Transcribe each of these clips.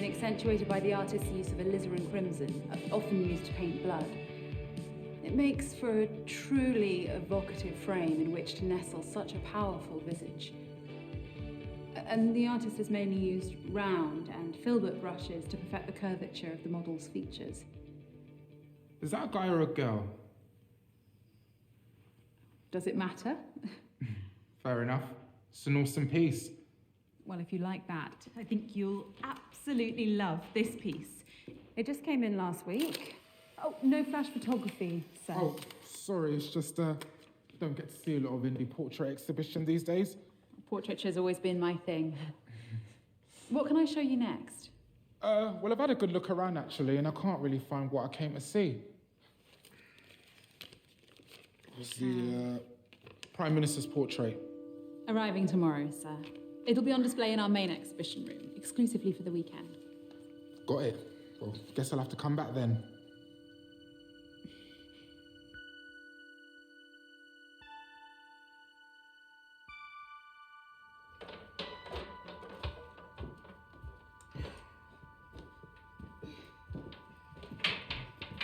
Accentuated by the artist's use of alizarin crimson, often used to paint blood. It makes for a truly evocative frame in which to nestle such a powerful visage. And the artist has mainly used round and filbert brushes to perfect the curvature of the model's features. Is that a guy or a girl? Does it matter? Fair enough. It's an awesome piece. Well, if you like that, I think you'll absolutely love this piece. It just came in last week. Oh, no flash photography, sir. Oh, sorry, it's just, don't get to see a lot of indie portrait exhibition these days. Portraiture has always been my thing. What can I show you next? Well, I've had a good look around, actually, and I can't really find what I came to see. It's the Prime Minister's portrait. Arriving tomorrow, sir. It'll be on display in our main exhibition room, exclusively for the weekend. Got it. Well, guess I'll have to come back then.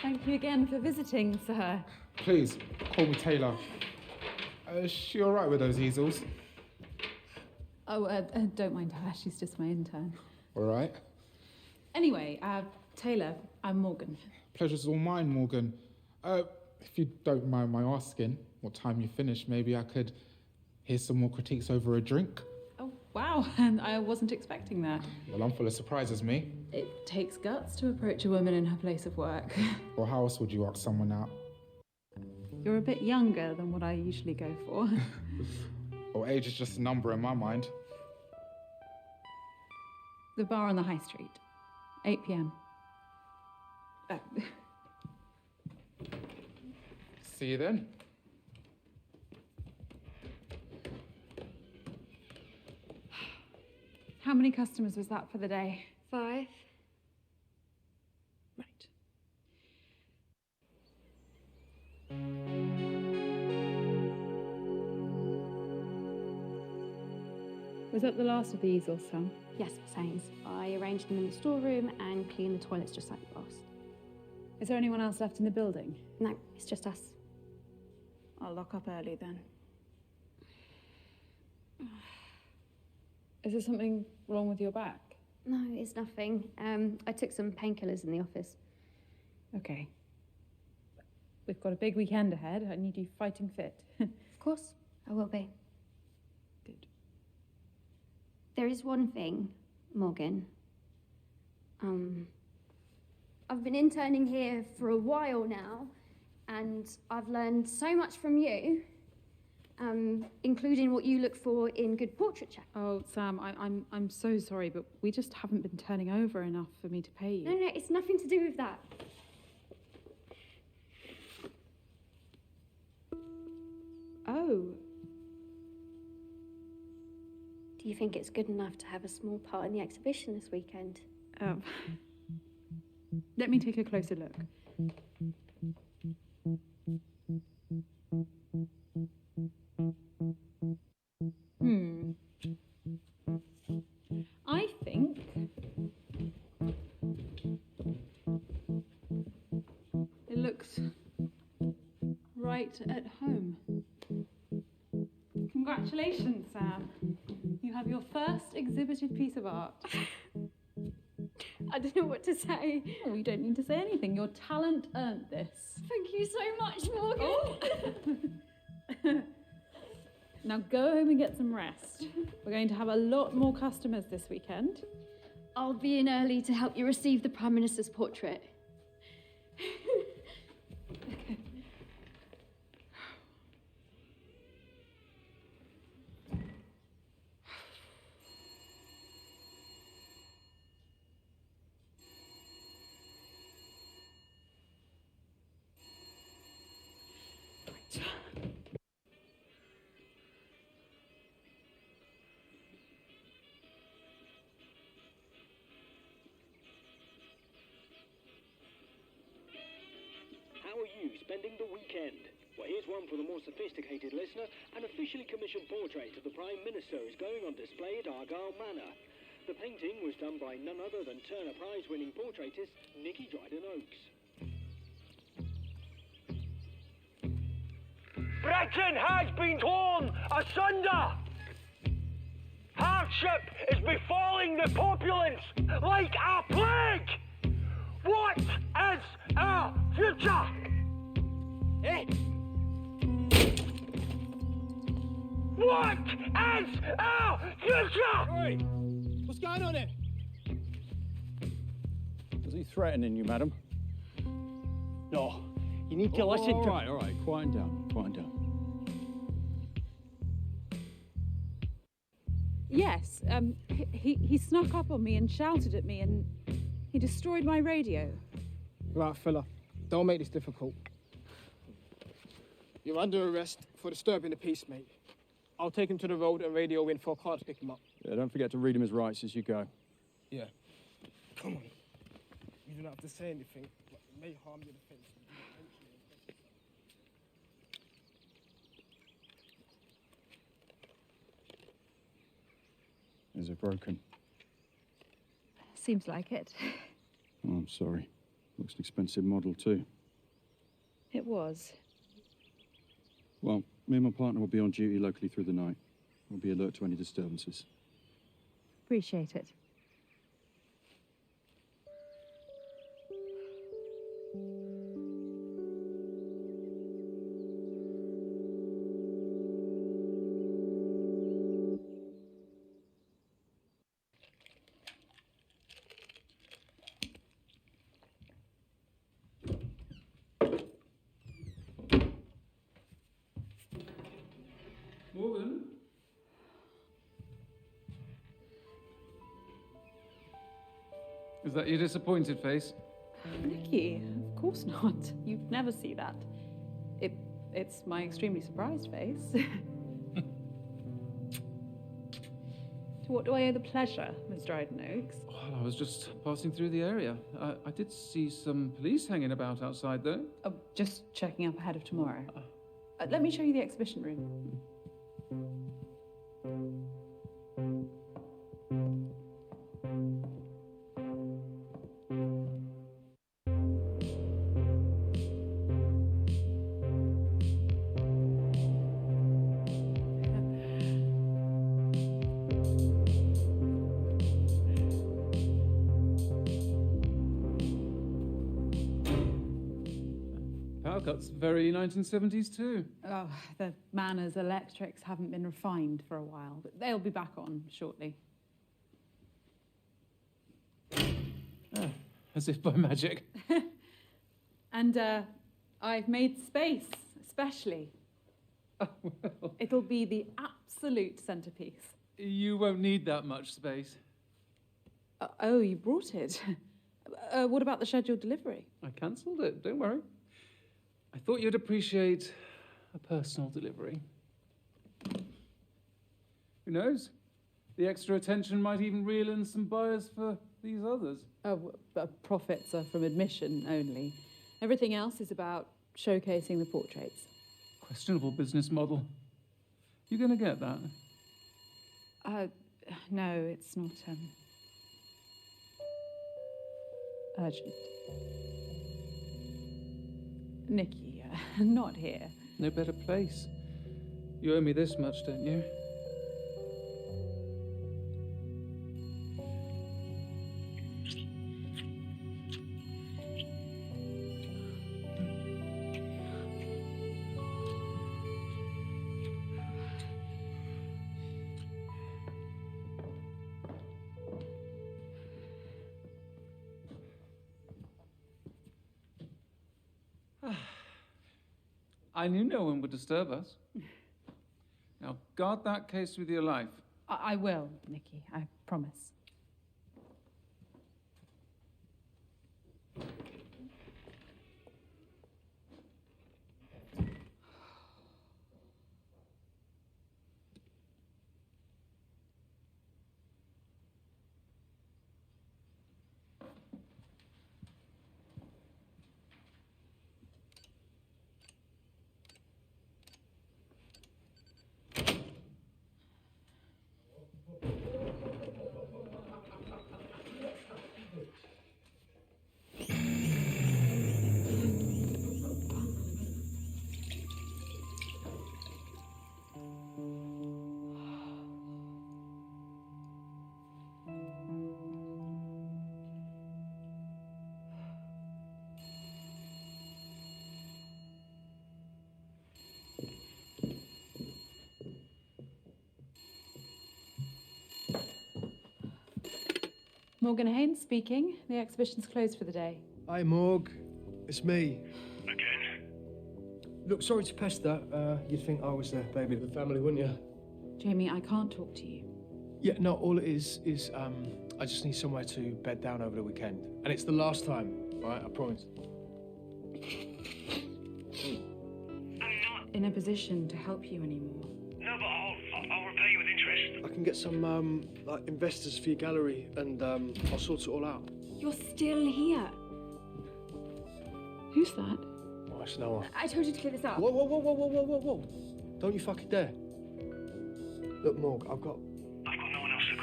Thank you again for visiting, sir. Please, call me Taylor. Is she all right with those easels? Oh, don't mind her. She's just my intern. All right. Anyway, Taylor, I'm Morgan. Pleasure's all mine, Morgan. If you don't mind my asking, what time you finish, maybe I could hear some more critiques over a drink. Oh, wow. And I wasn't expecting that. Well, I'm full of surprises, me. It takes guts to approach a woman in her place of work. Well, how else would you ask someone out? You're a bit younger than what I usually go for. Well, age is just a number in my mind. The bar on the high street. 8 p.m. See you then. How many customers was that for the day? 5. Right. Was that the last of the easels, Sam? Yes, Sains. I arranged them in the storeroom and cleaned the toilets just like the last. Is there anyone else left in the building? No, it's just us. I'll lock up early then. Is there something wrong with your back? No, it's nothing. I took some painkillers in the office. Okay. We've got a big weekend ahead. I need you fighting fit. Of course, I will be. Good. There is one thing, Morgan. I've been interning here for a while now, and I've learned so much from you, including what you look for in good portraiture. Oh, Sam, I'm so sorry, but we just haven't been turning over enough for me to pay you. No, it's nothing to do with that. Oh. Do you think it's good enough to have a small part in the exhibition this weekend? Let me take a closer look. I think it looks right at home. Congratulations, Sam. You have your first exhibited piece of art. I don't know what to say. Oh, you don't need to say anything. Your talent earned this. Thank you so much, Morgan. Oh. Now go home and get some rest. We're going to have a lot more customers this weekend. I'll be in early to help you receive the Prime Minister's portrait. you spending the weekend? Well, here's one for the more sophisticated listener. An officially commissioned portrait of the Prime Minister is going on display at Argyle Manor. The painting was done by none other than Turner Prize-winning portraitist Nicky Dryden-Oakes. Britain has been torn asunder! Hardship is befalling the populace like a plague! What is our future? Hey! What is our future? Oi! What's going on here? Was he threatening you, madam? No, you need to listen to... All right, quiet down, quiet down. Yes, he snuck up on me and shouted at me and he destroyed my radio. Right, fella, don't make this difficult. You're under arrest for disturbing the peace, mate. I'll take him to the road and radio in for a car to pick him up. Yeah, don't forget to read him his rights as you go. Yeah. Come on. You don't have to say anything, but it may harm your defense. Is it broken? Seems like it. Oh, I'm sorry. Looks an expensive model, too. It was. Well, me and my partner will be on duty locally through the night. We'll be alert to any disturbances. Appreciate it. Morgan? Is that your disappointed face? Nicky, of course not. You'd never see that. It's my extremely surprised face. To what do I owe the pleasure, Miss Dryden-Oakes? Well, I was just passing through the area. I did see some police hanging about outside, though. Oh, just checking up ahead of tomorrow. Let me show you the exhibition room. Power cuts very 1970s, too. Oh, the Manor's electrics haven't been refined for a while, but they'll be back on shortly. Oh, as if by magic. And I've made space, especially. Oh, well. It'll be the absolute centerpiece. You won't need that much space. Oh, you brought it. What about the scheduled delivery? I cancelled it, don't worry. I thought you'd appreciate a personal delivery. Who knows? The extra attention might even reel in some buyers for these others. Profits are from admission only. Everything else is about showcasing the portraits. Questionable business model. You gonna get that? No, it's not, urgent. Nicky, not here. No better place. You owe me this much, don't you? I knew no one would disturb us. Now, guard that case with your life. I will, Nicky, I promise. Morgan Haynes speaking. The exhibition's closed for the day. Hi, Morg. It's me. Again? Look, sorry to pester. You'd think I was the baby of the family, wouldn't you? Jamie, I can't talk to you. Yeah, no, all it is I just need somewhere to bed down over the weekend. And it's the last time, all right? I promise. I'm not. In a position to help you anymore. No, but I'll repay you with interest. I can get some, like, investors for your gallery, and I'll sort it all out. You're still here. Who's that? Oh, it's Noah. I told you to clear this up. Whoa, whoa, whoa, whoa, whoa, whoa, whoa, whoa. Don't you fucking dare. Look, Morg, I've got no one else to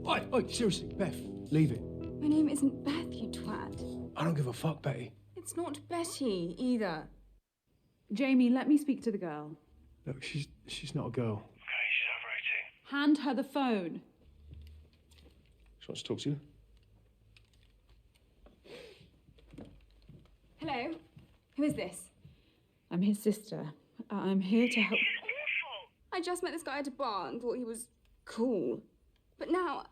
call. Oi, seriously, Beth, leave it. My name isn't Beth, you twat. I don't give a fuck, Betty. It's not Betty, either. Jamie, let me speak to the girl. Look, she's not a girl. Okay, she's over 18. Hand her the phone. She wants to talk to you. Hello? Who is this? I'm his sister. I'm here to help. I just met this guy at a bar and thought he was cool. But now,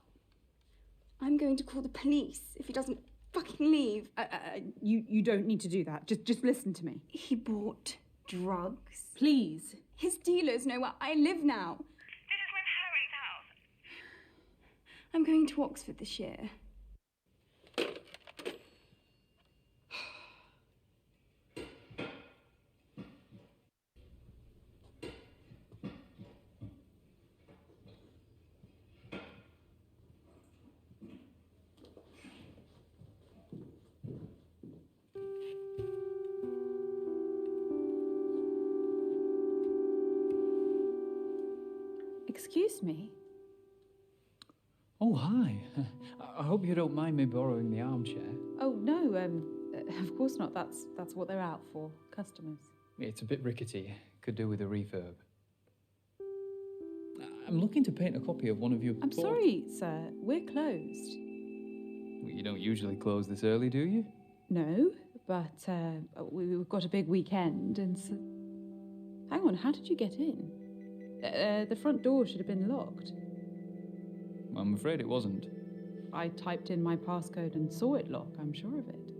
I'm going to call the police if he doesn't fucking leave. You don't need to do that. Just listen to me. He bought drugs. Please. His dealers know where I live now. This is my parents' house. I'm going to Oxford this year. Excuse me. Oh, hi. I hope you don't mind me borrowing the armchair. Oh no, of course not. That's what they're out for. Customers. It's a bit rickety. Could do with a refurb. I'm looking to paint a copy of one of your... I'm sorry, sir. We're closed. Well, you don't usually close this early, do you? No, but we've got a big weekend, and so... Hang on, how did you get in? The front door should have been locked. I'm afraid it wasn't. I typed in my passcode and saw it lock, I'm sure of it.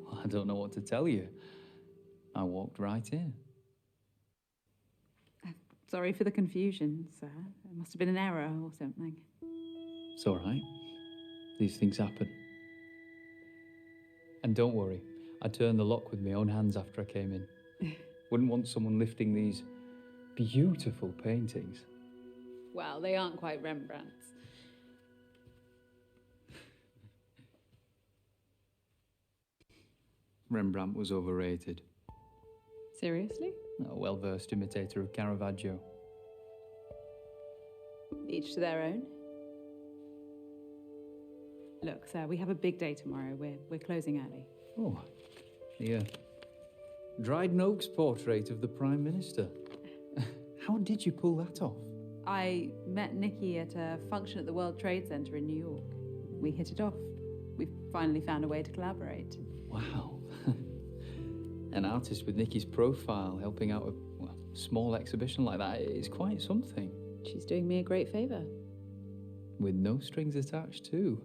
Well, I don't know what to tell you. I walked right in. Sorry for the confusion, sir. It must have been an error or something. It's all right. These things happen. And don't worry, I turned the lock with my own hands after I came in. Wouldn't want someone lifting these beautiful paintings. Well, they aren't quite Rembrandt's. Rembrandt was overrated. Seriously? A well-versed imitator of Caravaggio. Each to their own. Look, sir, we have a big day tomorrow. We're closing early. Oh, the Dryden Oak's portrait of the Prime Minister. How did you pull that off? I met Nikki at a function at the World Trade Center in New York. We hit it off. We've finally found a way to collaborate. Wow. An artist with Nikki's profile helping out a small exhibition like that is quite something. She's doing me a great favor. With no strings attached, too.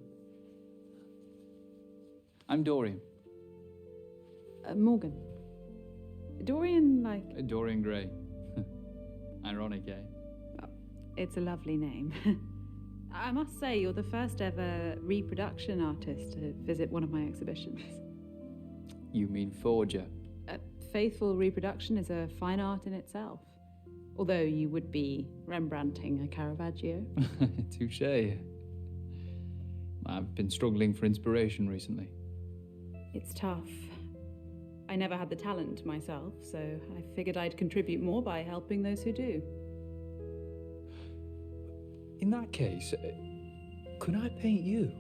I'm Dorian. Morgan. Dorian, like... Dorian Gray. Ironic, eh? It's a lovely name. I must say, you're the first ever reproduction artist to visit one of my exhibitions. You mean forger? Faithful reproduction is a fine art in itself. Although you would be Rembrandting a Caravaggio. Touché. I've been struggling for inspiration recently. It's tough. I never had the talent myself, so I figured I'd contribute more by helping those who do. In that case, could I paint you?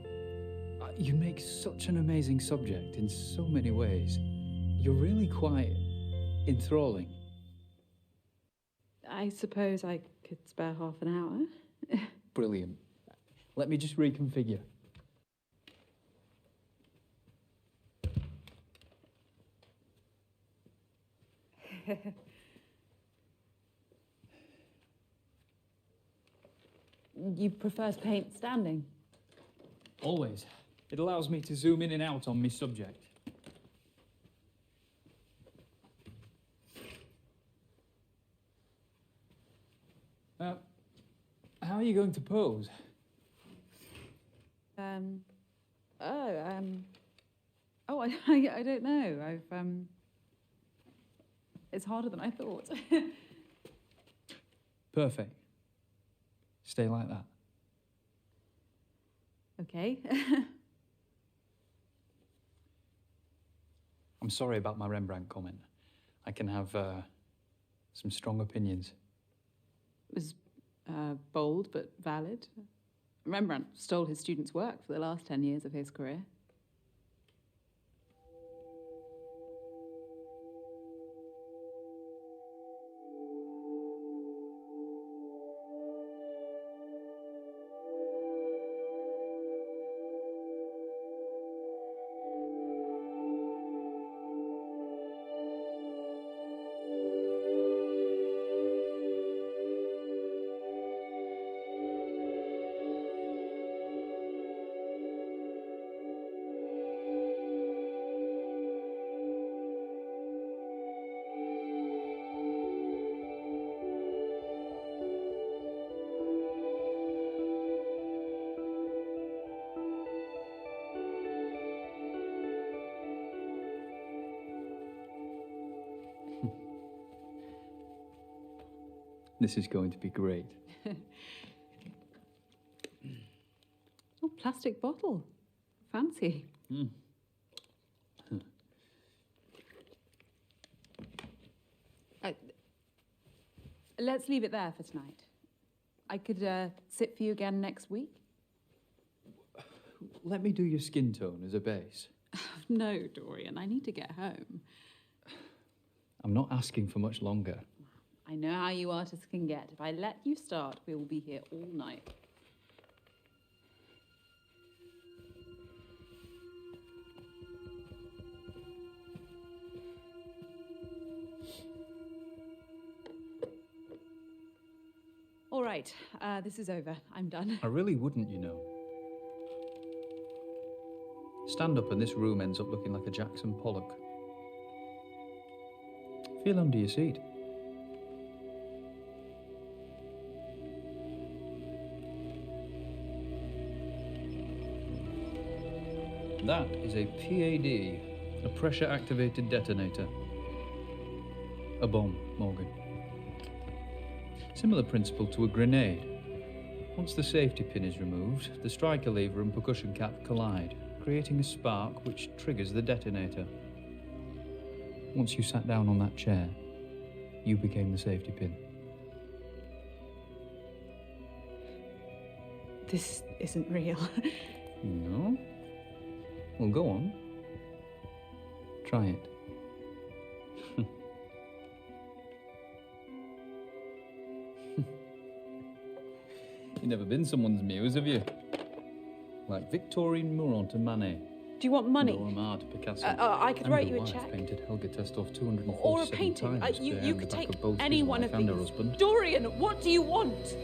You make such an amazing subject in so many ways. You're really quite enthralling. I suppose I could spare half an hour. Brilliant. Let me just reconfigure. You prefer to paint standing? Always. It allows me to zoom in and out on my subject. How are you going to pose? I don't know. It's harder than I thought. Perfect. Stay like that. Okay. I'm sorry about my Rembrandt comment. I can have some strong opinions. It was bold but valid. Rembrandt stole his students' work for the last 10 years of his career. This is going to be great. Oh, plastic bottle. Fancy. Let's leave it there for tonight. I could sit for you again next week. Let me do your skin tone as a base. No, Dorian, I need to get home. I'm not asking for much longer. I know how you artists can get. If I let you start, we will be here all night. All right, this is over. I'm done. I really wouldn't, you know. Stand up and this room ends up looking like a Jackson Pollock. Feel under your seat. That is a PAD, a pressure-activated detonator. A bomb, Morgan. Similar principle to a grenade. Once the safety pin is removed, the striker lever and percussion cap collide, creating a spark which triggers the detonator. Once you sat down on that chair, you became the safety pin. This isn't real. No? Well, go on. Try it. You've never been someone's muse, have you? Like Victorine Murat to Manet. Do you want money? Or to Picasso. I could write you a check. Painted Helga Testov 247 Or a painting. times. You could the back take of both any his one wife of and her these. husband. Dorian, what do you want?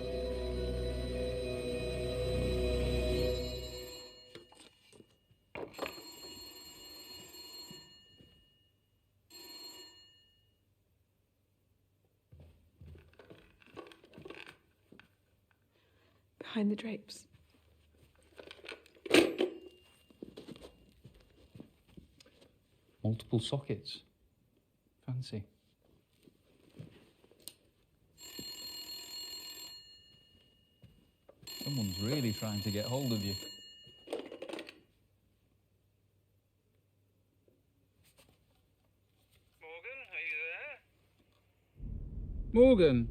Behind the drapes. Multiple sockets. Fancy. Someone's really trying to get hold of you. Morgan, are you there? Morgan,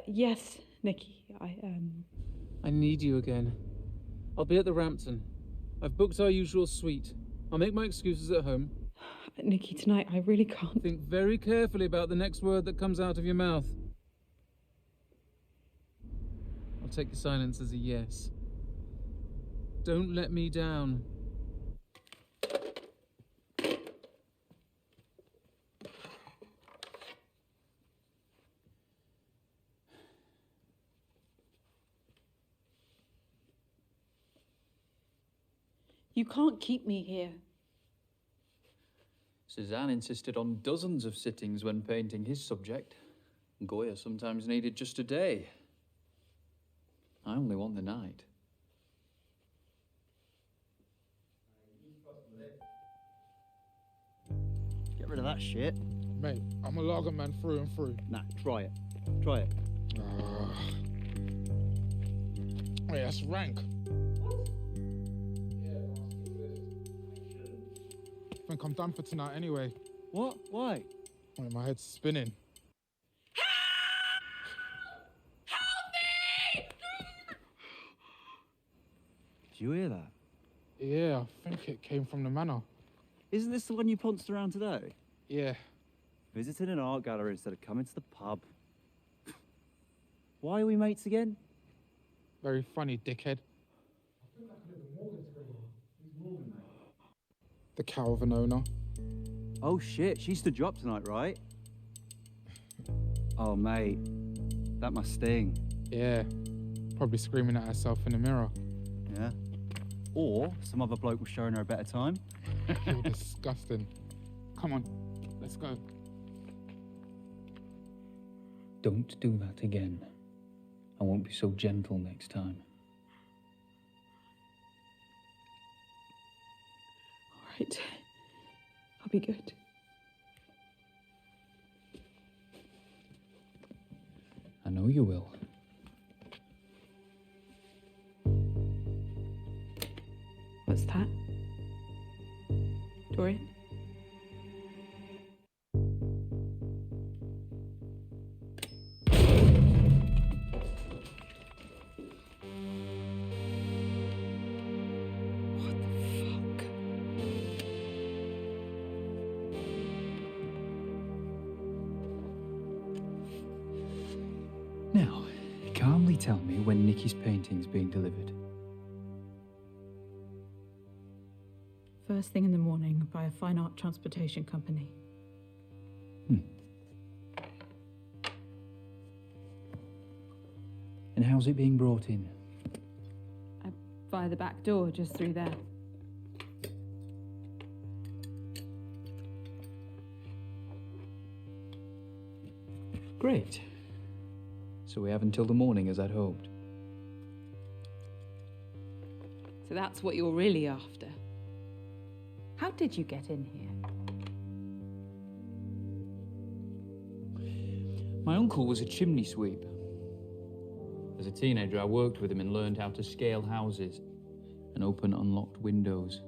Yes, Nikki. I need you again. I'll be at the Rampton. I've booked our usual suite. I'll make my excuses at home. Nikki, tonight I really can't. Think very carefully about the next word that comes out of your mouth. I'll take your silence as a yes. Don't let me down. You can't keep me here. Cézanne insisted on dozens of sittings when painting his subject. Goya sometimes needed just a day. I only want the night. Get rid of that shit. Mate, I'm a lager man through and through. Nah, try it. Try it. Wait, that's rank. I think I'm done for tonight anyway. What? Why? Wait, my head's spinning. Did you hear that? Yeah, I think it came from the manor. Isn't this the one you pounced around today? Yeah. Visiting an art gallery instead of coming to the pub. Why are we mates again? Very funny, dickhead. The cow of an owner. Oh shit, she stood you up tonight, right? Oh mate, that must sting. Yeah, probably screaming at herself in the mirror. Yeah. Or some other bloke was showing her a better time. You're disgusting. Come on, let's go. Don't do that again. I won't be so gentle next time. All right. I'll be good. I know you will. What's that? Dorian? Now, calmly tell me when Nikki's painting's being delivered. First thing in the morning by a fine art transportation company. And how's it being brought in? Via the back door, just through there. Great. So we have until the morning as I'd hoped. So that's what you're really after. How did you get in here? My uncle was a chimney sweep. As a teenager, I worked with him and learned how to scale houses and open unlocked windows.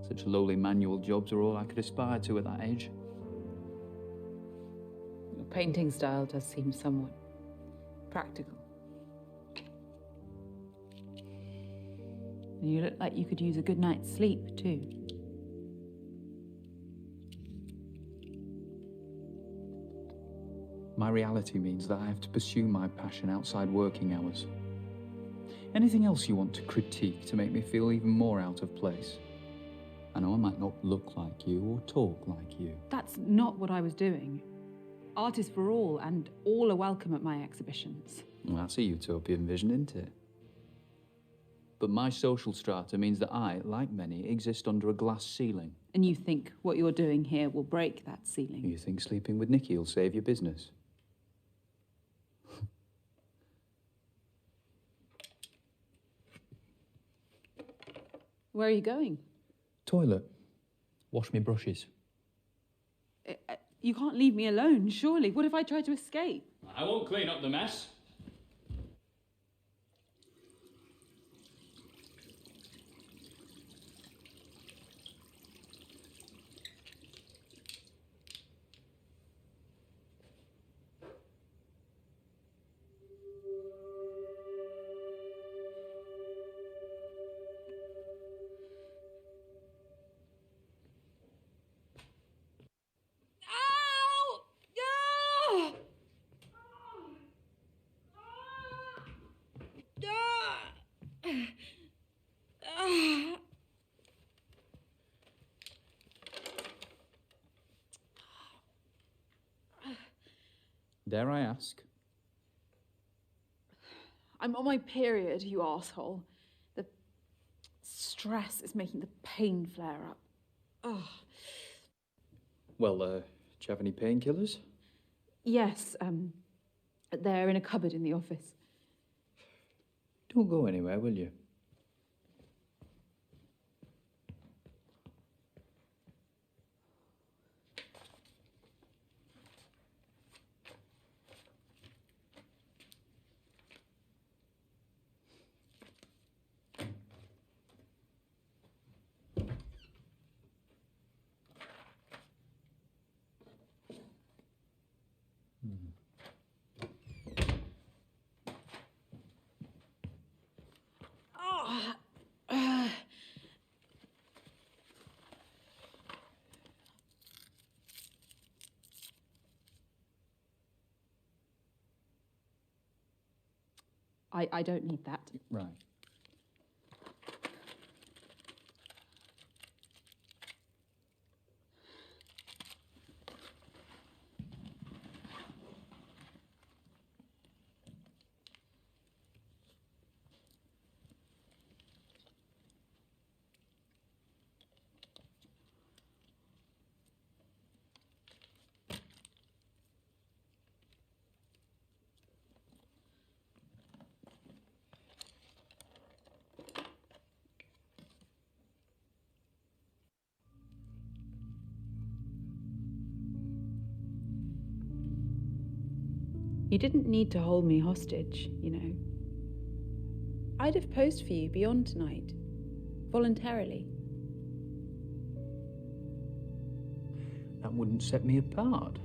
Such lowly manual jobs are all I could aspire to at that age. Your painting style does seem somewhat practical. You look like you could use a good night's sleep, too. My reality means that I have to pursue my passion outside working hours. Anything else you want to critique to make me feel even more out of place? I know I might not look like you or talk like you. That's not what I was doing. Art is for all, and all are welcome at my exhibitions. Well, that's a utopian vision, isn't it? But my social strata means that I, like many, exist under a glass ceiling. And you think what you're doing here will break that ceiling? You think sleeping with Nikki will save your business? Where are you going? Toilet. Wash me brushes. You can't leave me alone, surely. What if I try to escape? I won't clean up the mess. Dare I ask? I'm on my period, you asshole. The stress is making the pain flare up. Ugh. Well, do you have any painkillers? Yes, they're in a cupboard in the office. Don't go anywhere, will you? I don't need that. Right. You didn't need to hold me hostage, you know. I'd have posed for you beyond tonight, voluntarily. That wouldn't set me apart.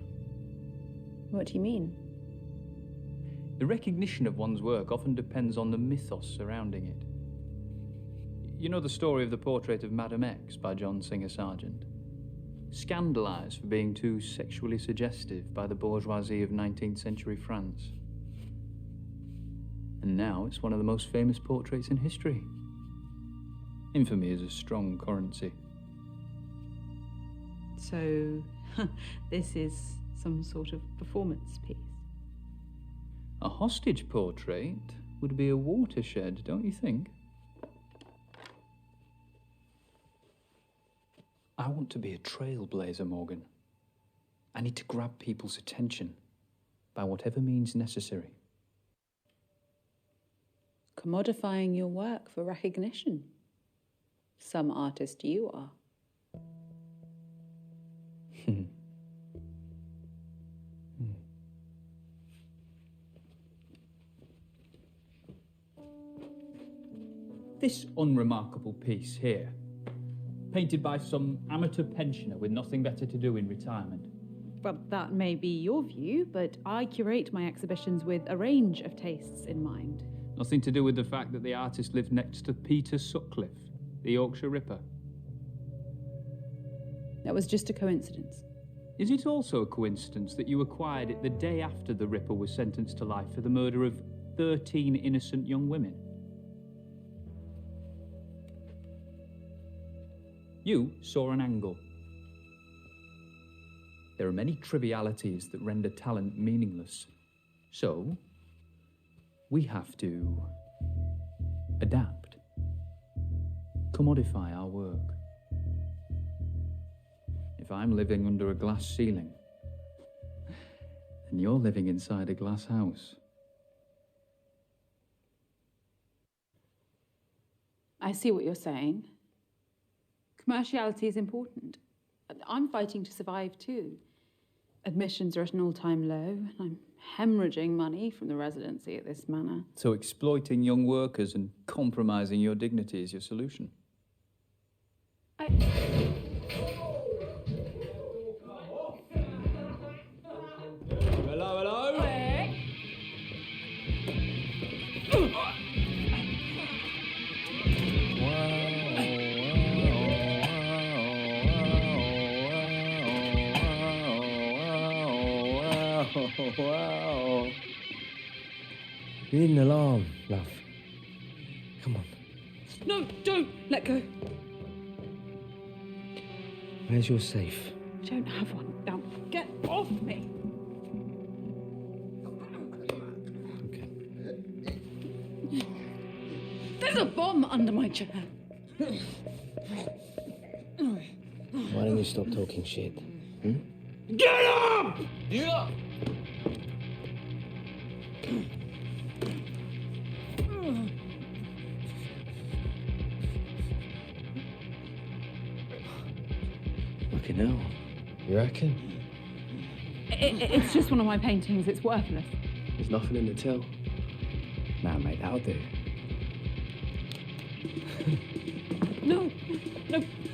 What do you mean? The recognition of one's work often depends on the mythos surrounding it. You know the story of the portrait of Madame X by John Singer Sargent? Scandalised for being too sexually suggestive by the bourgeoisie of 19th century France. And now it's one of the most famous portraits in history. Infamy is a strong currency. So, this is some sort of performance piece. A hostage portrait would be a watershed, don't you think? I want to be a trailblazer, Morgan. I need to grab people's attention by whatever means necessary. Commodifying your work for recognition. Some artist you are. This unremarkable piece here, painted by some amateur pensioner with nothing better to do in retirement. Well, that may be your view, but I curate my exhibitions with a range of tastes in mind. Nothing to do with the fact that the artist lived next to Peter Sutcliffe, the Yorkshire Ripper. That was just a coincidence. Is it also a coincidence that you acquired it the day after the Ripper was sentenced to life for the murder of 13 innocent young women? You saw an angle. There are many trivialities that render talent meaningless. So, we have to adapt, commodify our work. If I'm living under a glass ceiling, then you're living inside a glass house. I see what you're saying. Commerciality is important. I'm fighting to survive too. Admissions are at an all-time low, and I'm hemorrhaging money from the residency at this manor. So exploiting young workers and compromising your dignity is your solution? Hello, hello? Wow. You need an alarm, love. Come on. No, don't! Let go. Where's your safe? I don't have one. Now, get off me! Okay. There's a bomb under my chair. Why don't you stop talking shit? Hmm? Get up! Yeah. Fucking hell. You reckon? It's just one of my paintings. It's worthless. There's nothing in the till. Nah, mate, that'll do. No,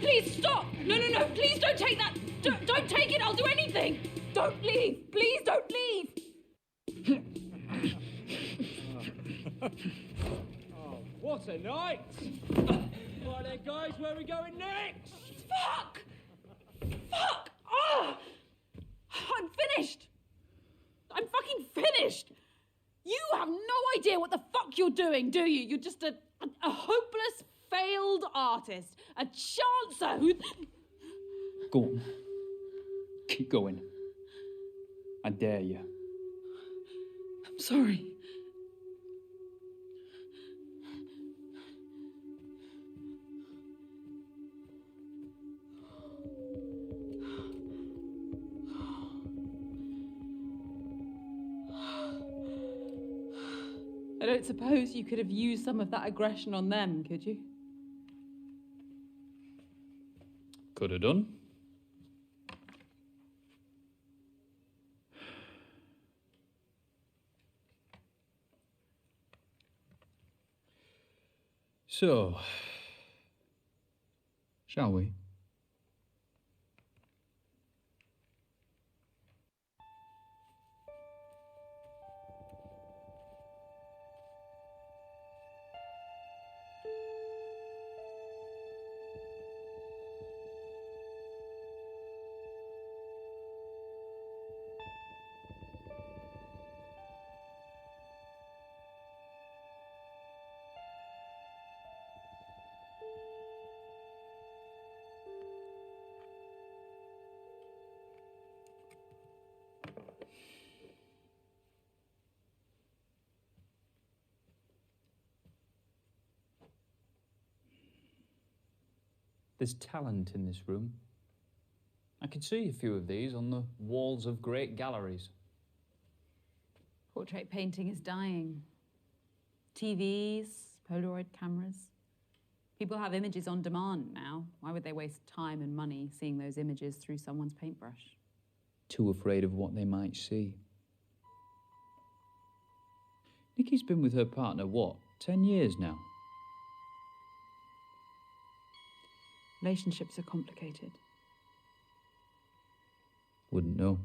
please stop! No, please don't take that! Don't take it, I'll do anything! Don't leave! Please don't leave! Oh, what a night! Right then, guys, where are we going next? Fuck! Oh! I'm finished! I'm fucking finished! You have no idea what the fuck you're doing, do you? You're just a hopeless, failed artist. A chancer who... Go on. Keep going. I dare you. I'm sorry. I don't suppose you could have used some of that aggression on them, could you? Could have done. So, shall we? There's talent in this room. I can see a few of these on the walls of great galleries. Portrait painting is dying. TVs, Polaroid cameras. People have images on demand now. Why would they waste time and money seeing those images through someone's paintbrush? Too afraid of what they might see. Nikki's been with her partner, what, 10 years now? Relationships are complicated. Wouldn't know.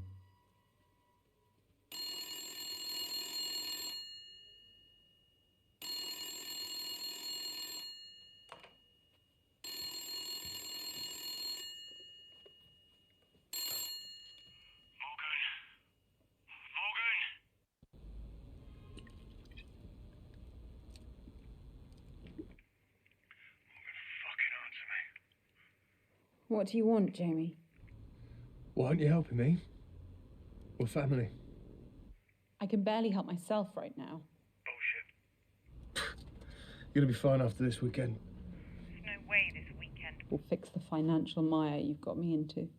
What do you want, Jamie? Why aren't you helping me? We're family. I can barely help myself right now. You're gonna be fine after this weekend. There's no way this weekend. We'll fix the financial mire you've got me into. Fine,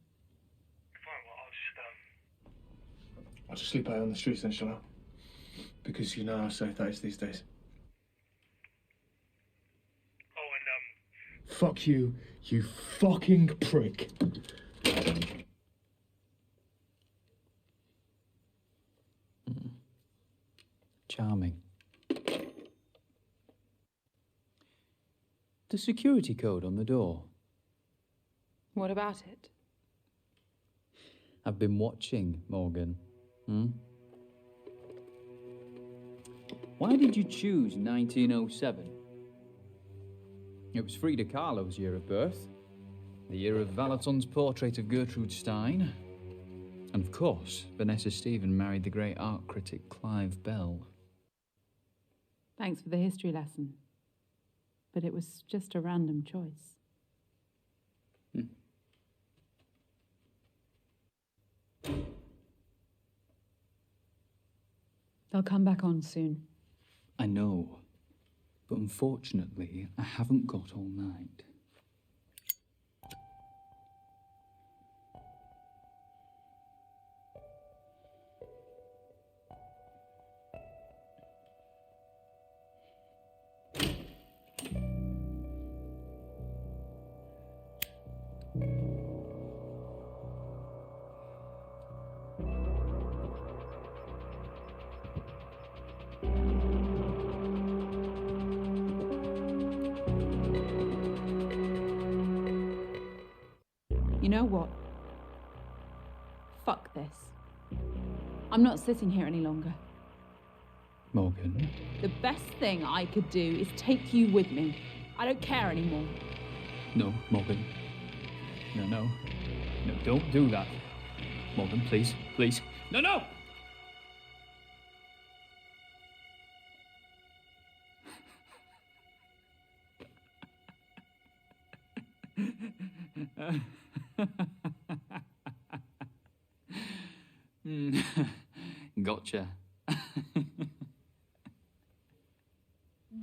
well, I'll just sleep out on the streets then, shall I? Because you know how safe that is these days. Oh, and fuck you, you fucking prick. Charming. The security code on the door. What about it? I've been watching, Morgan. Why did you choose 1907? It was Frida Kahlo's year of birth, the year of Valaton's portrait of Gertrude Stein, and of course, Vanessa Stephen married the great art critic Clive Bell. Thanks for the history lesson. But it was just a random choice. They'll come back on soon. I know, but unfortunately, I haven't got all night. You know what? Fuck this. I'm not sitting here any longer. Morgan. The best thing I could do is take you with me. I don't care anymore. No, Morgan. No, no. No, don't do that. Morgan, please, please. No, no! Gotcha.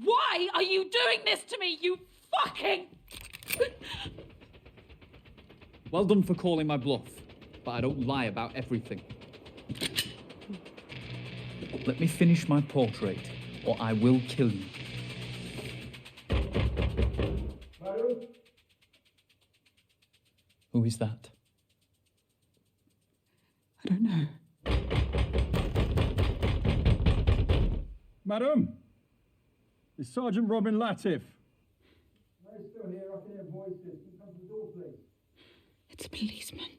Why are you doing this to me, you fucking... Well done for calling my bluff, but I don't lie about everything. Let me finish my portrait, or I will kill you. Who is that? I don't know. Madam, it's Sergeant Robin Latif. He's still here. I can hear voices. Can you come to the door, please? It's a policeman.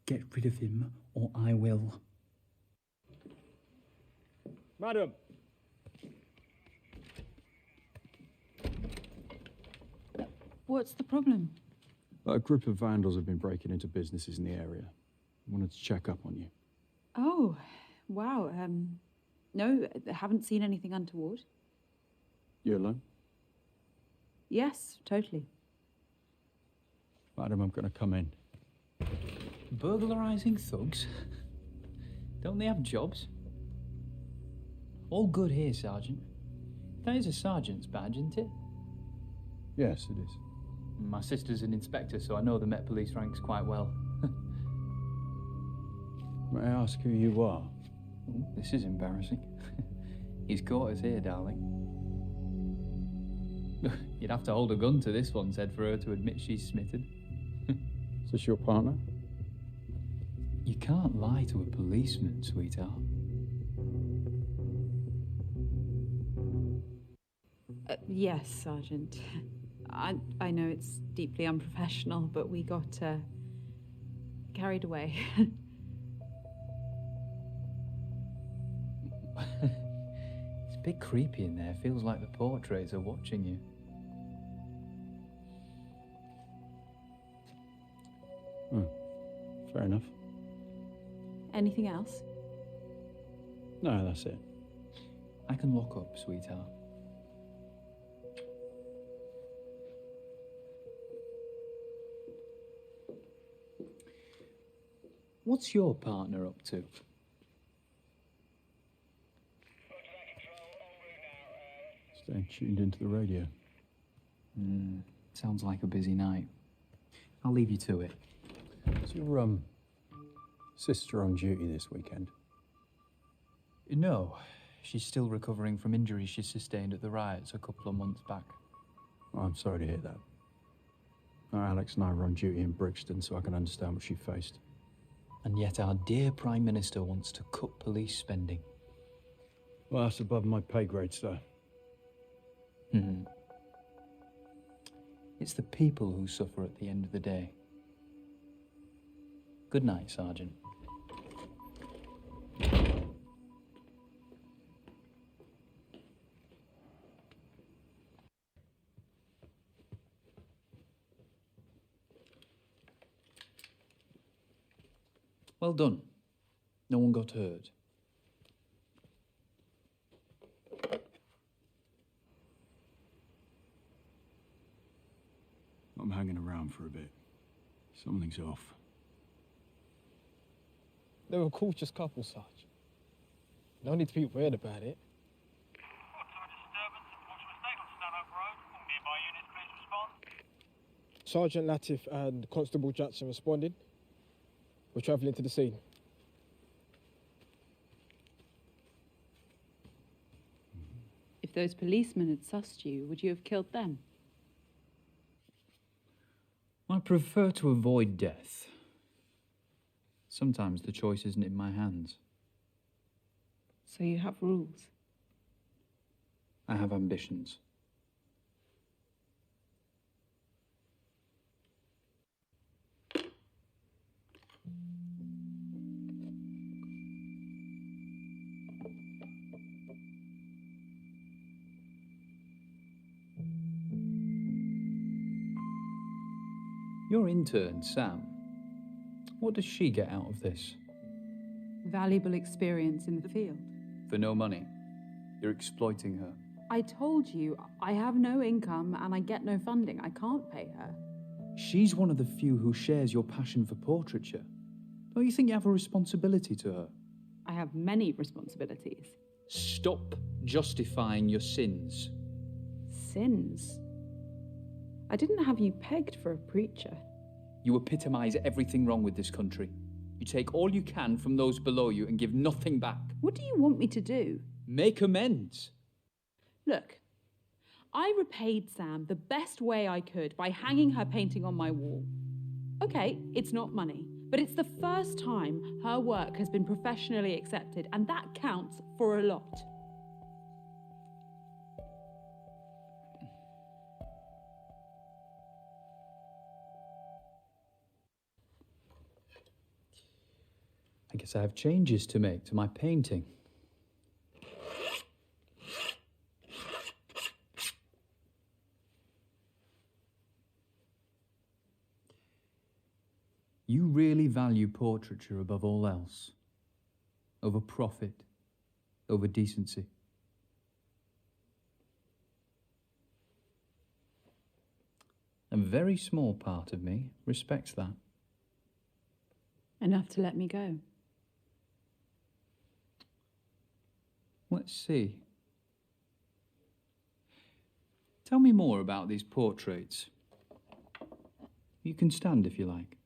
Get rid of him, or I will. Madam. What's the problem? A group of vandals have been breaking into businesses in the area. Wanted to check up on you. Oh, wow. No, I haven't seen anything untoward. You alone? Yes, totally. Madam, I'm going to come in. Burglarizing thugs? Don't they have jobs? All good here, Sergeant. That is a sergeant's badge, isn't it? Yes, it is. My sister's an inspector, so I know the Met Police ranks quite well. May I ask who you are? Ooh, this is embarrassing. He's caught us here, darling. You'd have to hold a gun to this one's head for her to admit she's smitten. Is this your partner? You can't lie to a policeman, sweetheart. Yes, Sergeant. I know it's deeply unprofessional, but we got carried away. It's a bit creepy in there. Feels like the portraits are watching you. Fair enough. Anything else? No, that's it. I can lock up, sweetheart. What's your partner up to? Staying tuned into the radio. Sounds like a busy night. I'll leave you to it. Is your sister on duty this weekend? No, she's still recovering from injuries she sustained at the riots a couple of months back. Oh, I'm sorry to hear that. Alex and I were on duty in Brixton, so I can understand what she faced. And yet our dear Prime Minister wants to cut police spending. Well, that's above my pay grade, sir. It's the people who suffer at the end of the day. Good night, Sergeant. Well done. No one got hurt. I'm hanging around for a bit. Something's off. They were a cautious couple, Sarge. No need to be weird about it. Sergeant Latif and Constable Jackson responding. We're travelling to the scene. If those policemen had sussed you, would you have killed them? I prefer to avoid death. Sometimes the choice isn't in my hands. So you have rules? I have ambitions. Your intern, Sam, what does she get out of this? Valuable experience in the field. For no money. You're exploiting her. I told you, I have no income and I get no funding. I can't pay her. She's one of the few who shares your passion for portraiture. Don't you think you have a responsibility to her? I have many responsibilities. Stop justifying your sins. Sins? I didn't have you pegged for a preacher. You epitomise everything wrong with this country. You take all you can from those below you and give nothing back. What do you want me to do? Make amends. Look, I repaid Sam the best way I could by hanging her painting on my wall. Okay, it's not money, but it's the first time her work has been professionally accepted, and that counts for a lot. I guess I have changes to make to my painting. You really value portraiture above all else, over profit, over decency. A very small part of me respects that. Enough to let me go. Let's see. Tell me more about these portraits. You can stand if you like.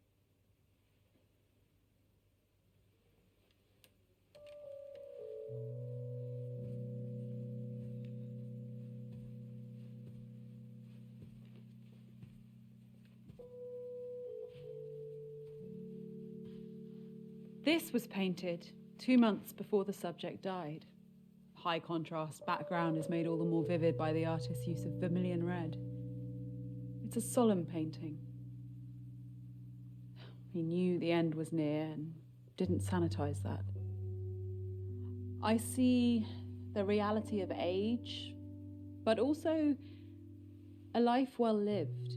This was painted 2 months before the subject died. High contrast background is made all the more vivid by the artist's use of vermilion red. It's a solemn painting. He knew the end was near and didn't sanitize that. I see the reality of age, but also a life well lived.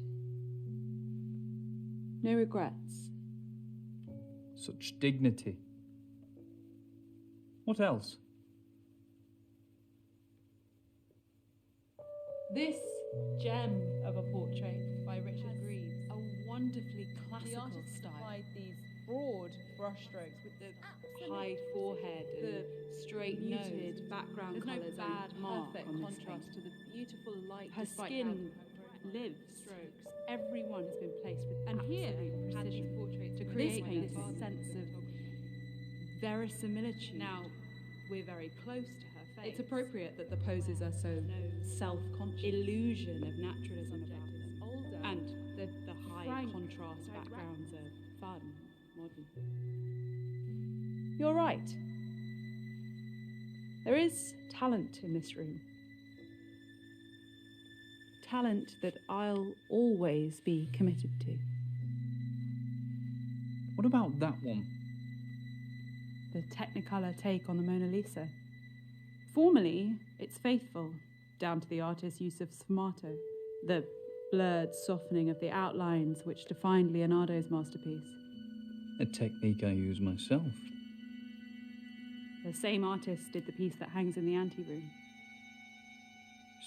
No regrets. Such dignity. What else? This gem of a portrait by Richard Greaves, a wonderfully classical style. Applied these broad brushstrokes with the high forehead and the straight muted background colours. There's no bad mark on contrast to the beautiful light. Her skin lives. Strokes. Everyone has been placed with absolute precision to create this sense of verisimilitude. Now, we're very close to her face. It's appropriate that the poses are so self-conscious. Illusion of naturalism about them. Older. And the high contrast backgrounds are fun, modern. You're right. There is talent in this room. Talent that I'll always be committed to. What about that one? The Technicolor take on the Mona Lisa. Formally, it's faithful, down to the artist's use of sfumato, the blurred softening of the outlines which defined Leonardo's masterpiece. A technique I use myself. The same artist did the piece that hangs in the anteroom.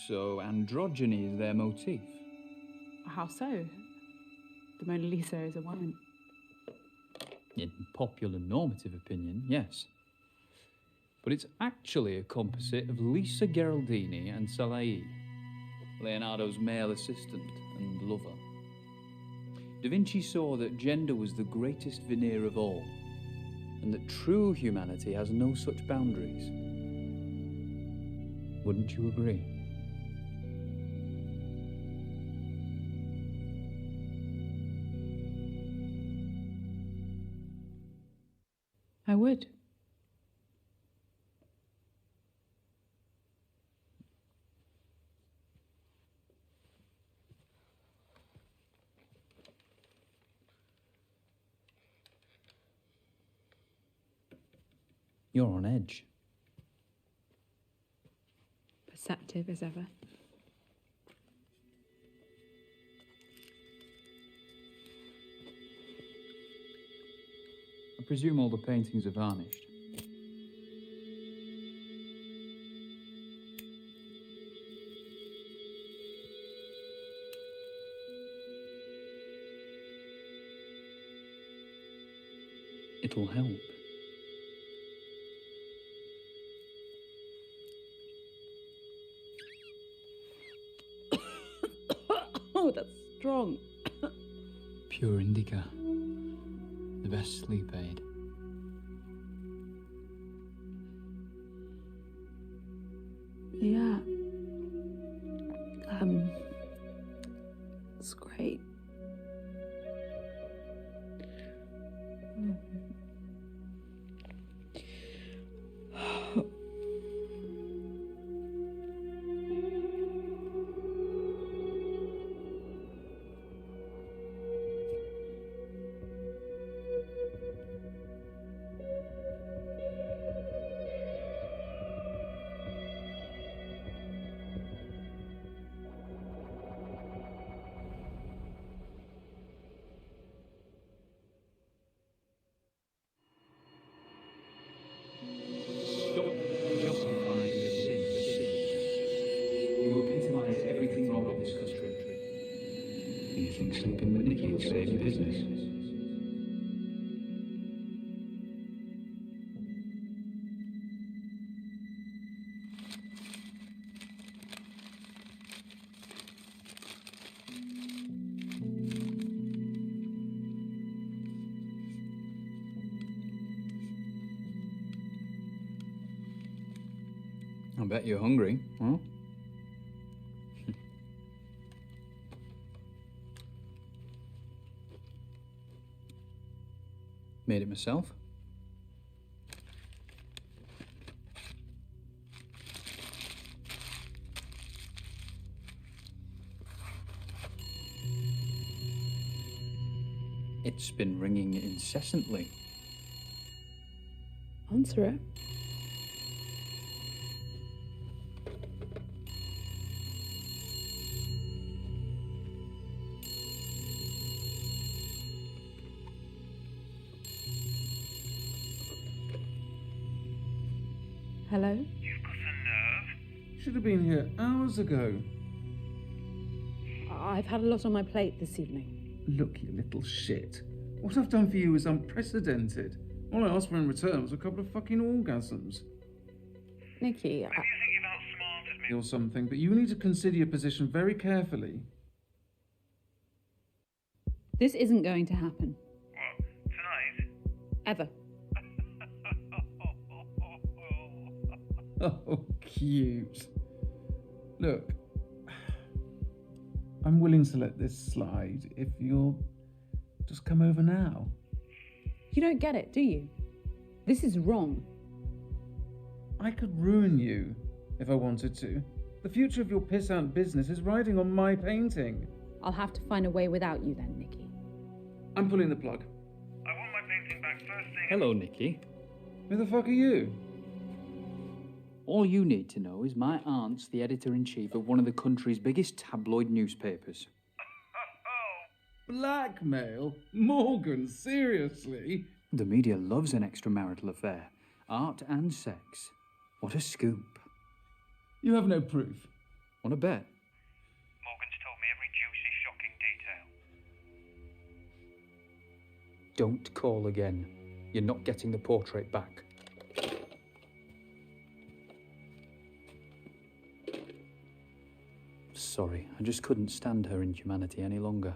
So androgyny is their motif? How so? The Mona Lisa is a woman. In popular normative opinion, yes. But it's actually a composite of Lisa Gherardini and Salai, Leonardo's male assistant and lover. Da Vinci saw that gender was the greatest veneer of all, and that true humanity has no such boundaries. Wouldn't you agree? I would. You're on edge. Perceptive as ever. presume all the paintings are varnished. It'll help. Oh, that's strong. Pure indica. The best sleep aid. Yeah. It's great. You epitomise everything wrong with this country. You think sleeping with Nikki will save your business? I bet you're hungry, huh? Made it myself. It's been ringing incessantly. Answer it. Hello? You've got a nerve. Should have been here hours ago. I've had a lot on my plate this evening. Look, you little shit. What I've done for you is unprecedented. All I asked for in return was a couple of fucking orgasms. Nikki, Maybe you think you've outsmarted me. Or something, but you need to consider your position very carefully. this isn't going to happen. What, tonight? Ever. Oh, cute. Look, I'm willing to let this slide if you'll just come over now. You don't get it, do you? This is wrong. I could ruin you if I wanted to. The future of your piss-out business is riding on my painting. I'll have to find a way without you then, Nikki. I'm pulling the plug. I want my painting back first thing. Hello, Nikki. Who the fuck are you? All you need to know is my aunt's the editor-in-chief of one of the country's biggest tabloid newspapers. Blackmail? Morgan, seriously? The media loves an extramarital affair. Art and sex. What a scoop. You have no proof. Want to bet? Morgan's told me every juicy, shocking detail. Don't call again. You're not getting the portrait back. Sorry, I just couldn't stand her inhumanity any longer.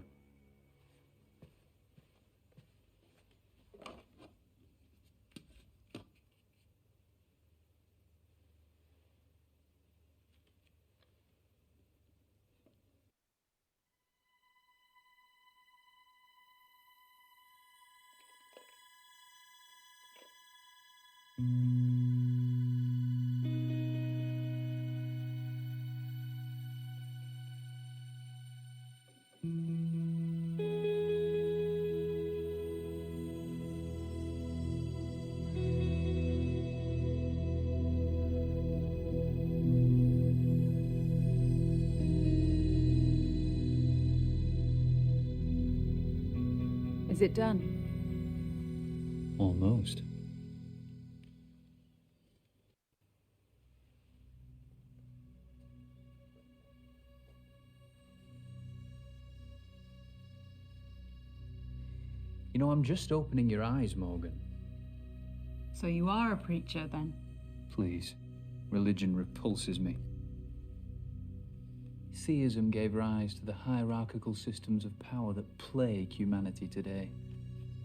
Is it done? Almost. You know, I'm just opening your eyes, Morgan. So you are a preacher, then? Please. Religion repulses me. Theism gave rise to the hierarchical systems of power that plague humanity today.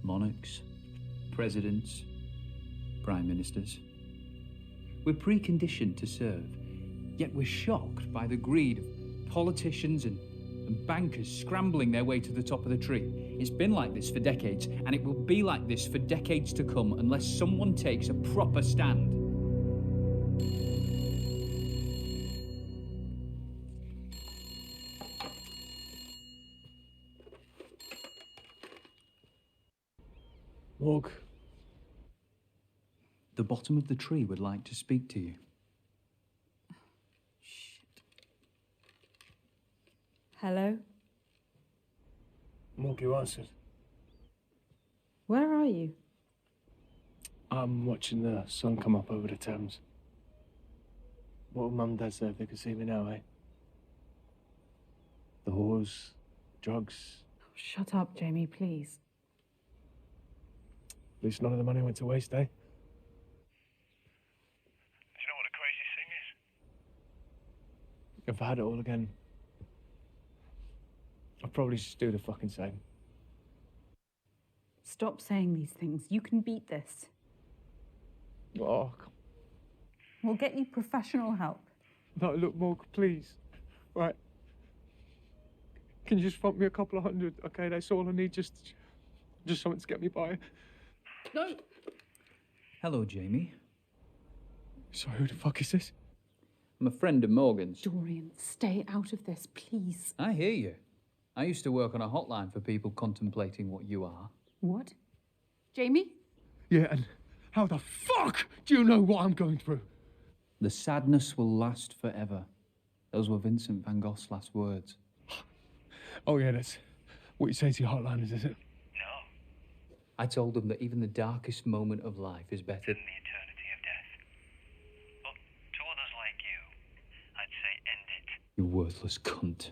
Monarchs, presidents, prime ministers. We're preconditioned to serve, yet we're shocked by the greed of politicians and bankers scrambling their way to the top of the tree. It's been like this for decades, and it will be like this for decades to come unless someone takes a proper stand. Morg. The bottom of the tree would like to speak to you. Hello? Morg, you answered. Where are you? I'm watching the sun come up over the Thames. What would Mum and Dad say if they could see me now, eh? The whores, drugs. Shut up, Jamie, please. At least none of the money went to waste, eh? Do you know what the craziest thing is? If I had it all again, I'd probably just do the fucking same. Stop saying these things. You can beat this. Oh, We'll get you professional help. no, look, Morg, please. Right. Can you just front me a couple of hundred? Okay, that's all I need. Just something to get me by. No. Hello, Jamie. So who the fuck is this? I'm a friend of Morgan's. Dorian, stay out of this, please. I hear you. I used to work on a hotline for people contemplating what you are. What? Jamie? Yeah, and how the fuck do you know what I'm going through? The sadness will last forever. Those were Vincent van Gogh's last words. Oh yeah, that's what you say to your hotliners, is it? No. I told them that even the darkest moment of life is better In the eternity of death. But to others like you, I'd say end it. You worthless cunt.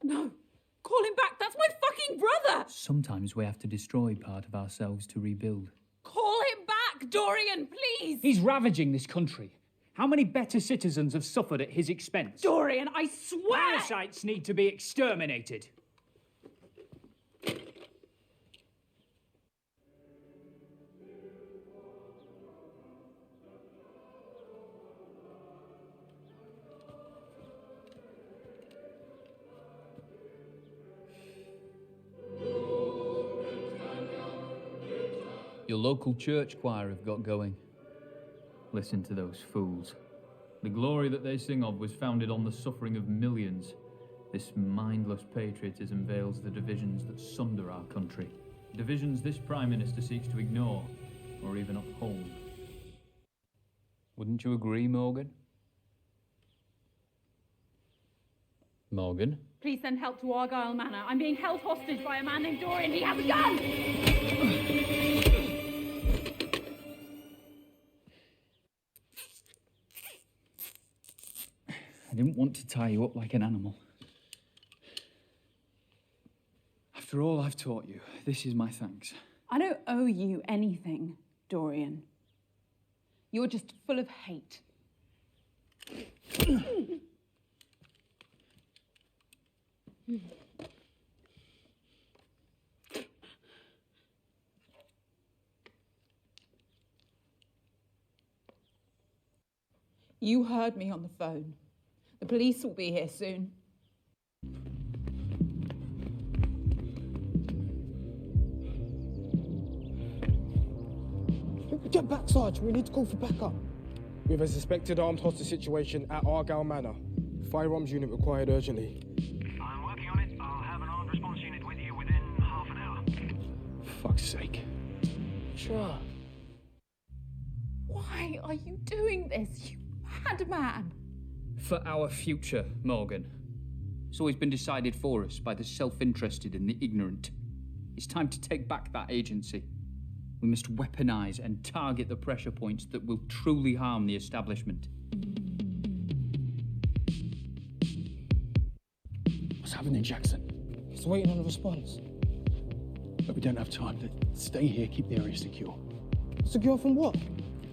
No. Call him back. That's my fucking brother. Sometimes we have to destroy part of ourselves to rebuild. Call him back, Dorian, please. He's ravaging this country. How many better citizens have suffered at his expense? Dorian, I swear. Parasites need to be exterminated. Your local church choir have got going. Listen to those fools. The glory that they sing of was founded on the suffering of millions. This mindless patriotism veils the divisions that sunder our country. Divisions this Prime Minister seeks to ignore, or even uphold. Wouldn't you agree, Morgan? Morgan? Please send help to Argyle Manor. I'm being held hostage by a man named Dorian. He has a gun! I didn't want to tie you up like an animal. After all I've taught you, this is my thanks. I don't owe you anything, Dorian. You're just full of hate. You heard me on the phone. The police will be here soon. Get back, Sarge. We need to call for backup. We have a suspected armed hostage situation at Argyle Manor. Firearms unit required urgently. I'm working on it. I'll have an armed response unit with you within half an hour. For fuck's sake. Sure. Why are you doing this, you madman? For our future, Morgan. It's always been decided for us by the self-interested and the ignorant. It's time to take back that agency. We must weaponize and target the pressure points that will truly harm the establishment. What's happening, Jackson? He's waiting on a response. But we don't have time. Stay here, keep the area secure. Secure from what?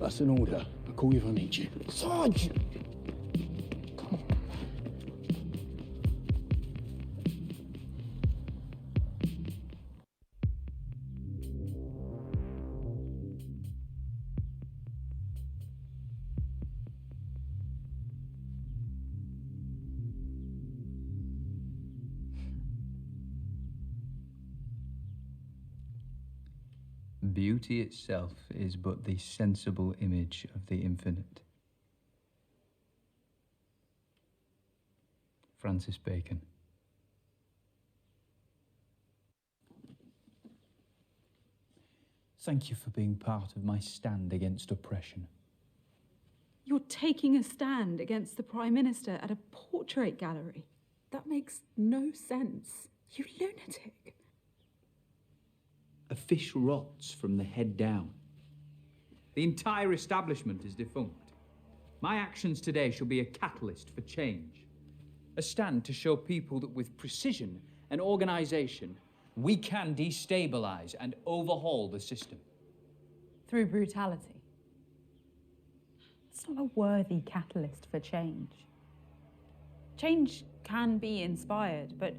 That's an order. I'll call you if I need you. Sarge! Beauty itself is but the sensible image of the infinite. Francis Bacon. Thank you for being part of my stand against oppression. You're taking a stand against the Prime Minister at a portrait gallery. That makes no sense. You lunatic. A fish rots from the head down. The entire establishment is defunct. My actions today shall be a catalyst for change. A stand to show people that with precision and organization, we can destabilize and overhaul the system. Through brutality. It's not a worthy catalyst for change. Change can be inspired, but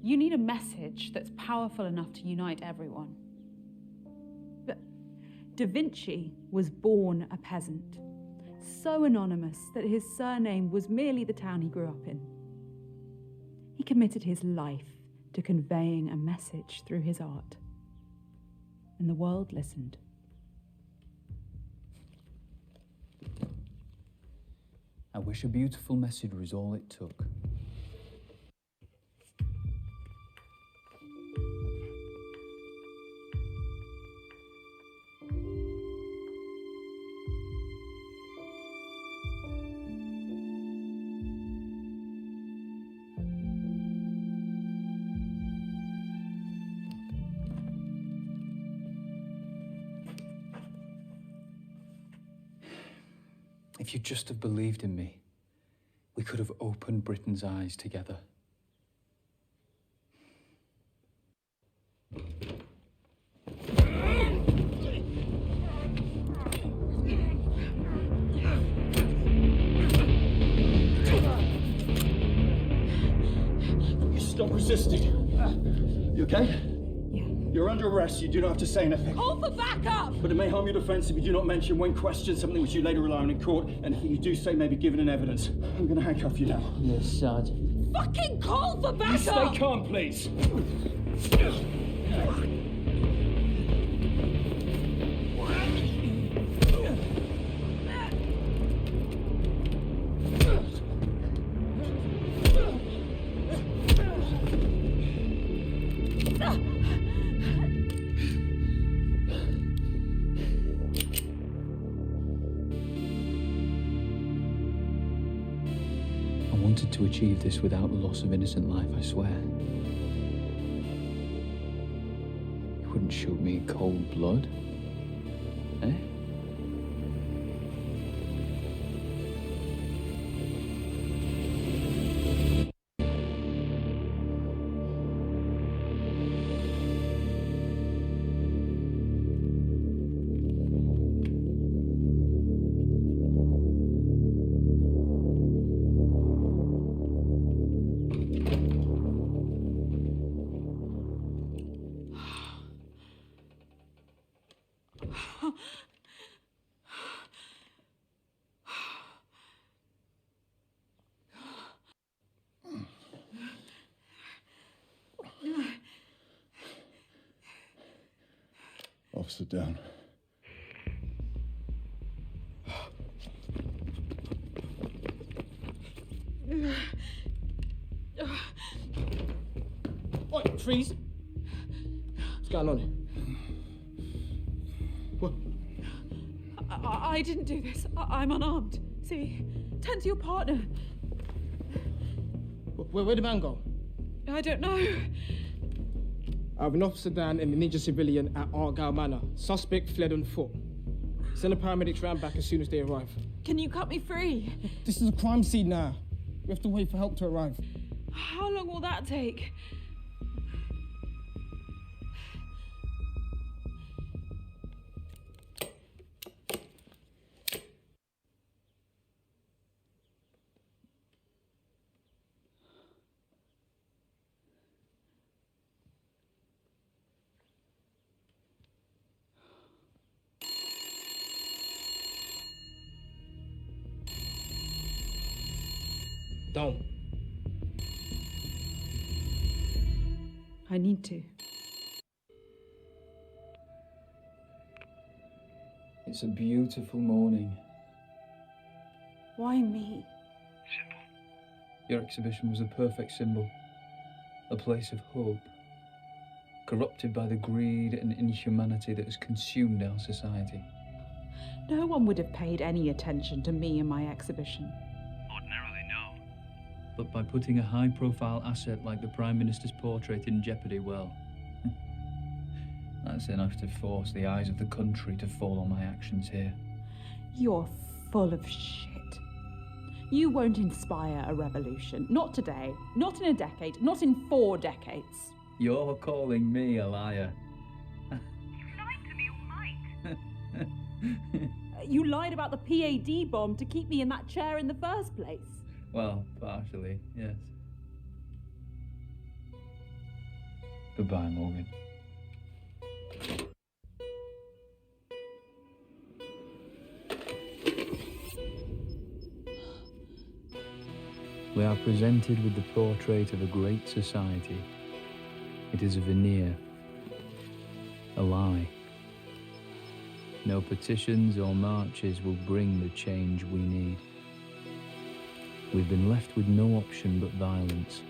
you need a message that's powerful enough to unite everyone. But Da Vinci was born a peasant, so anonymous that his surname was merely the town he grew up in. He committed his life to conveying a message through his art, and the world listened. I wish a beautiful message was all it took. If you'd just have believed in me, we could have opened Britain's eyes together. Stop resisting. You okay? You're under arrest. You do not have to say anything. Call for backup! But it may harm your defence if you do not mention when questioned something which you later rely on in court. Anything you do say may be given in evidence. I'm going to handcuff you now. Yes, Sergeant. Fucking call for backup! You stay calm, please. I wanted to achieve this without the loss of innocent life, I swear. You wouldn't shoot me in cold blood, eh? Officer down. Oi, freeze! What's going on here? What? I didn't do this. I'm unarmed. See, turn to your partner. Where'd the man go? I don't know. I have an officer down and an injured civilian at Argyle Manor. Suspect fled on foot. Send the paramedics round back as soon as they arrive. Can you cut me free? This is a crime scene now. We have to wait for help to arrive. How long will that take? Don't. I need to. It's a beautiful morning. Why me? Your exhibition was a perfect symbol. A place of hope. Corrupted by the greed and inhumanity that has consumed our society. No one would have paid any attention to me and my exhibition. But by putting a high-profile asset like the Prime Minister's portrait in jeopardy, well, that's enough to force the eyes of the country to fall on my actions here. You're full of shit. You won't inspire a revolution. Not today, not in a decade, not in 4 decades. You're calling me a liar. You lied about the PAD bomb to keep me in that chair in the first place. Well, partially, yes. Goodbye, Morgan. We are presented with the portrait of a great society. It is a veneer, a lie. No petitions or marches will bring the change we need. We've been left with no option but violence.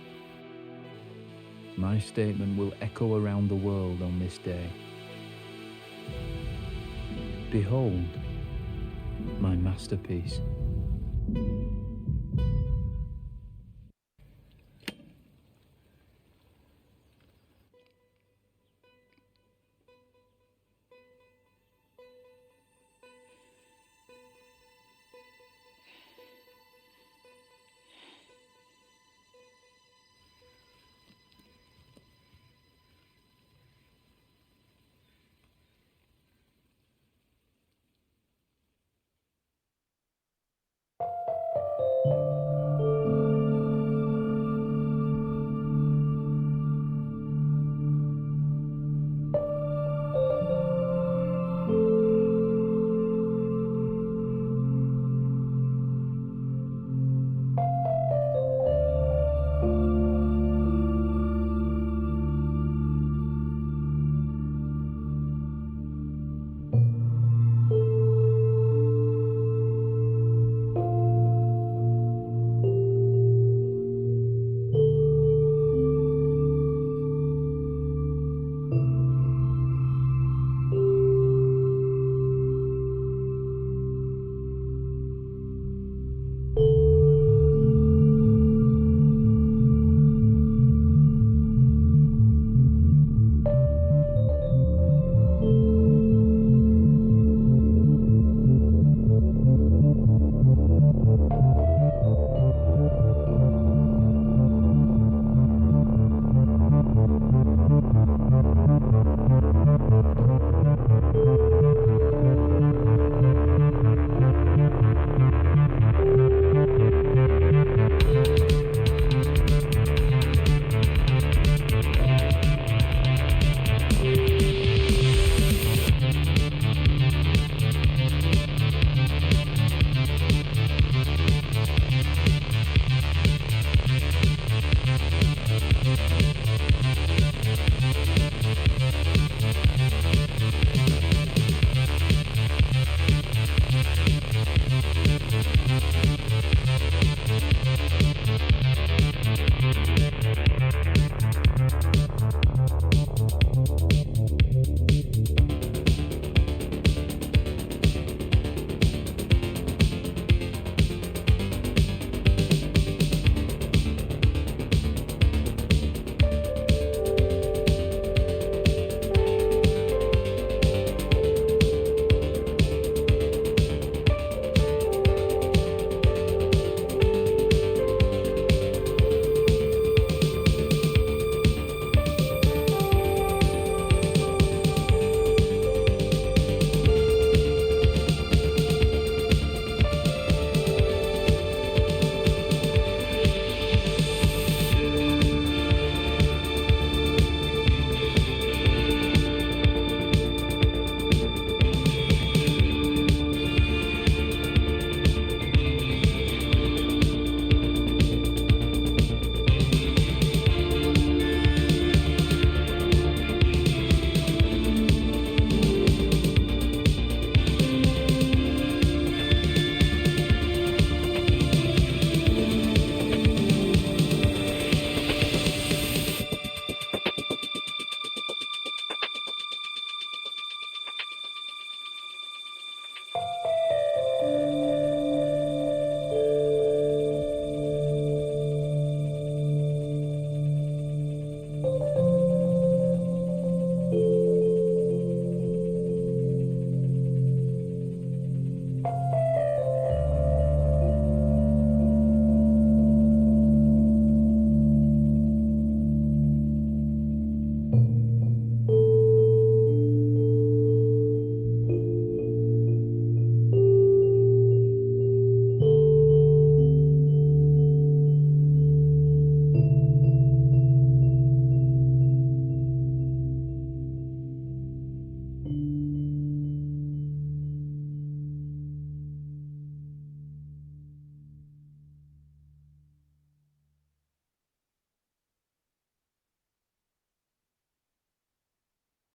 My statement will echo around the world on this day. Behold, my masterpiece.